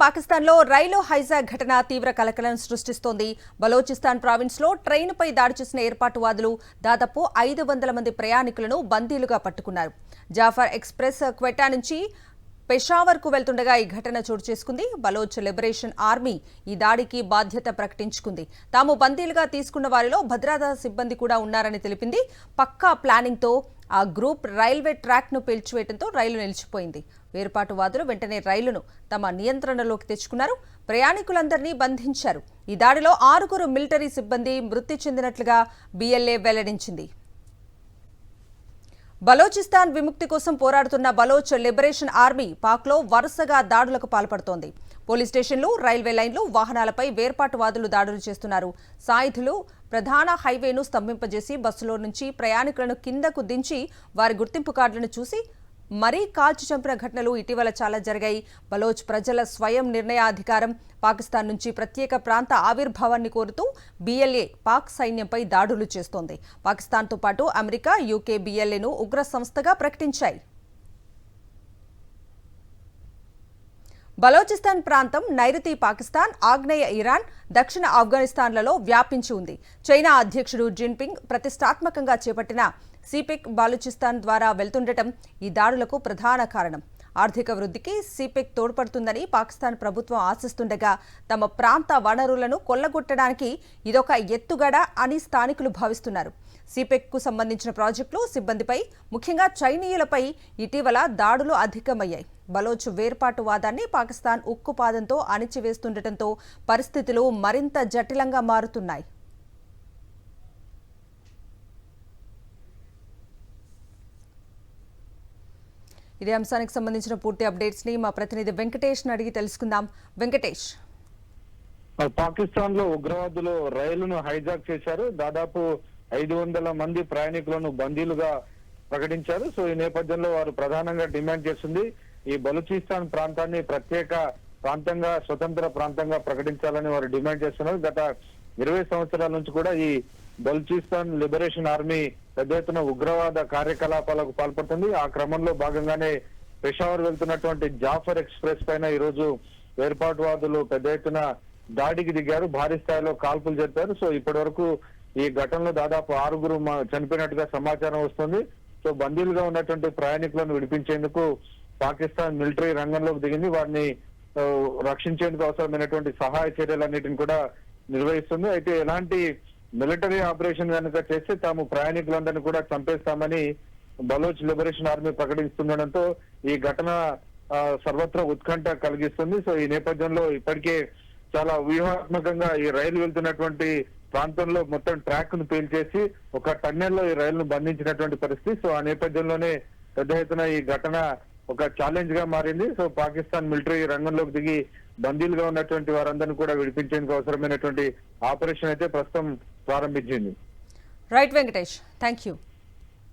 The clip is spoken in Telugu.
పాకిస్తాన్లో రైలు హైజాక్ ఘటన తీవ్ర కలకలం సృష్టిస్తోంది. బలోచిస్తాన్ ప్రావిన్స్లో ట్రైన్పై దాడి చేసిన ఏర్పాటువాదులు దాదాపు 500 మంది ప్రయాణికులను బందీలుగా పట్టుకున్నారు. జాఫర్ ఎక్స్ప్రెస్ క్వెటా నుంచి పెషావర్కు వెళ్తుండగా ఈ ఘటన చోటు చేసుకుంది. బలోచ్ లిబరేషన్ ఆర్మీ ఈ దాడికి బాధ్యత ప్రకటించుకుంది. తాము బందీలుగా తీసుకున్న వారిలో భద్రతా సిబ్బంది కూడా ఉన్నారని తెలిపింది. పక్కా ప్లానింగ్తో ఆ గ్రూప్ రైల్వే ట్రాక్ను పేల్చివేయడంతో రైలు నిలిచిపోయింది. వేర్పాటువాదులు వెంటనే రైలును తమ నియంత్రణలోకి తెచ్చుకున్నారు. ప్రయాణికులందరినీ బంధించారు. ఈ దాడిలో 6 మిలిటరీ సిబ్బంది మృతి చెందినట్లుగా బిఎల్ఏ వెల్లడించింది. బలోచిస్తాన్ విముక్తి కోసం పోరాడుతున్న బలోచ్ లిబరేషన్ ఆర్మీ పాక్లో వరుసగా దాడులకు పాల్పడుతోంది. పోలీస్ స్టేషన్లు, రైల్వే లైన్లు, వాహనాలపై వేర్పాటువాదులు దాడులు చేస్తున్నారు. సాయుధులు ప్రధాన హైవేను స్తంభింపజేసి బస్సులో నుంచి ప్రయాణికులను కిందకు దించి వారి గుర్తింపు కార్డులను చూసి మరీ కాల్చి చంపిన ఘటనలు ఇటీవల చాలా జరిగాయి. బలోచ్ ప్రజల స్వయం నిర్ణయాధికారం, పాకిస్తాన్ నుంచి ప్రత్యేక ప్రాంత ఆవిర్భావాన్ని కోరుతూ బిఎల్ఏ పాక్ సైన్యంపై దాడులు చేస్తోంది. పాకిస్తాన్తో పాటు అమెరికా, యూకే బిఎల్ఏను ఉగ్ర సంస్థగా ప్రకటించాయి. బలోచిస్తాన్ ప్రాంతం నైరుతి పాకిస్తాన్, ఆగ్నేయ ఇరాన్, దక్షిణ ఆఫ్ఘనిస్తాన్లలో వ్యాపించి ఉంది. చైనా అధ్యక్షుడు జిన్పింగ్ ప్రతిష్టాత్మకంగా చేపట్టిన సిపెక్ బలూచిస్తాన్ ద్వారా వెళ్తుండటం ఈ దాడులకు ప్రధాన కారణం. ఆర్థిక వృద్ధికి సిపెక్ తోడ్పడుతుందని పాకిస్తాన్ ప్రభుత్వం ఆశిస్తుండగా తమ ప్రాంత వనరులను కొల్లగొట్టడానికి ఇదొక ఎత్తుగడ అని స్థానికులు భావిస్తున్నారు. సిపెక్కు సంబంధించిన ప్రాజెక్టులు, సిబ్బందిపై, ముఖ్యంగా చైనీయులపై ఇటీవల దాడులు అధికమయ్యాయి. బలోచ్ వేర్పాటువాదాన్ని పాకిస్తాన్ ఉక్కుపాదంతో అణిచివేస్తుండటంతో పరిస్థితులు మరింత జటిలంగా మారుతున్నాయి. ఇదే అంశానికి సంబంధించిన పూర్తి అప్డేట్స్ ని మా ప్రతినిధి వెంకటేష్ అడిగి తెలుసుకుందాం. వెంకటేష్, పాకిస్తాన్ లో ఉగ్రవాదులు రైలును హైజాక్ చేశారు. దాదాపు 500 మంది ప్రయాణికులను బందీలుగా ప్రకటించారు. సో ఈ నేపథ్యంలో వారు ప్రధానంగా డిమాండ్ చేస్తుంది ఈ బలూచిస్తాన్ ప్రాంతాన్ని ప్రత్యేక ప్రాంతంగా, స్వతంత్ర ప్రాంతంగా ప్రకటించాలని వారు డిమాండ్ చేస్తున్నారు. గత 20 సంవత్సరాల నుంచి కూడా ఈ బలూచిస్తాన్ లిబరేషన్ ఆర్మీ పెద్ద ఎత్తున ఉగ్రవాద కార్యకలాపాలకు పాల్పడుతుంది. ఆ క్రమంలో భాగంగానే పెషావర్ వెళ్తున్నటువంటి జాఫర్ ఎక్స్ప్రెస్ పైన ఈ రోజు వేర్పాటువాదులు పెద్ద ఎత్తున దాడికి దిగారు. భారీ స్థాయిలో కాల్పులు జరిపారు. సో ఇప్పటి వరకు ఈ ఘటనలో దాదాపు 6 చనిపోయినట్టుగా సమాచారం వస్తుంది. సో బందీలుగా ఉన్నటువంటి ప్రయాణికులను విడిపించేందుకు పాకిస్తాన్ మిలిటరీ రంగంలోకి దిగింది. వారిని రక్షించేందుకు అవసరమైనటువంటి సహాయ చర్యలన్నిటిని కూడా నిర్వహిస్తుంది. అయితే ఎలాంటి మిలిటరీ ఆపరేషన్ కనుక చేస్తే తాము ప్రయాణికులందరినీ కూడా చంపేస్తామని బలోచ్ లిబరేషన్ ఆర్మీ ప్రకటిస్తుండటంతో ఈ ఘటన సర్వత్రా ఉత్కంఠ కలిగిస్తుంది. సో ఈ నేపథ్యంలో ఇప్పటికే చాలా వ్యూహాత్మకంగా ఈ రైలు వెళ్తున్నటువంటి ప్రాంతంలో మొత్తం ట్రాక్ ను పేల్చేసి ఒక టన్నెల్లో ఈ రైలును బంధించినటువంటి పరిస్థితి. సో ఆ నేపథ్యంలోనే పెద్ద ఎత్తున ఈ ఘటన ఒక ఛాలెంజ్ గా మారింది. సో పాకిస్తాన్ మిలిటరీ రంగంలోకి దిగి బందీలుగా ఉన్నటువంటి వారందరినీ కూడా విడిపించేందుకు అవసరమైనటువంటి ఆపరేషన్ అయితే ప్రస్తుతం ప్రారంభించింది. Right Venkatesh, thank you.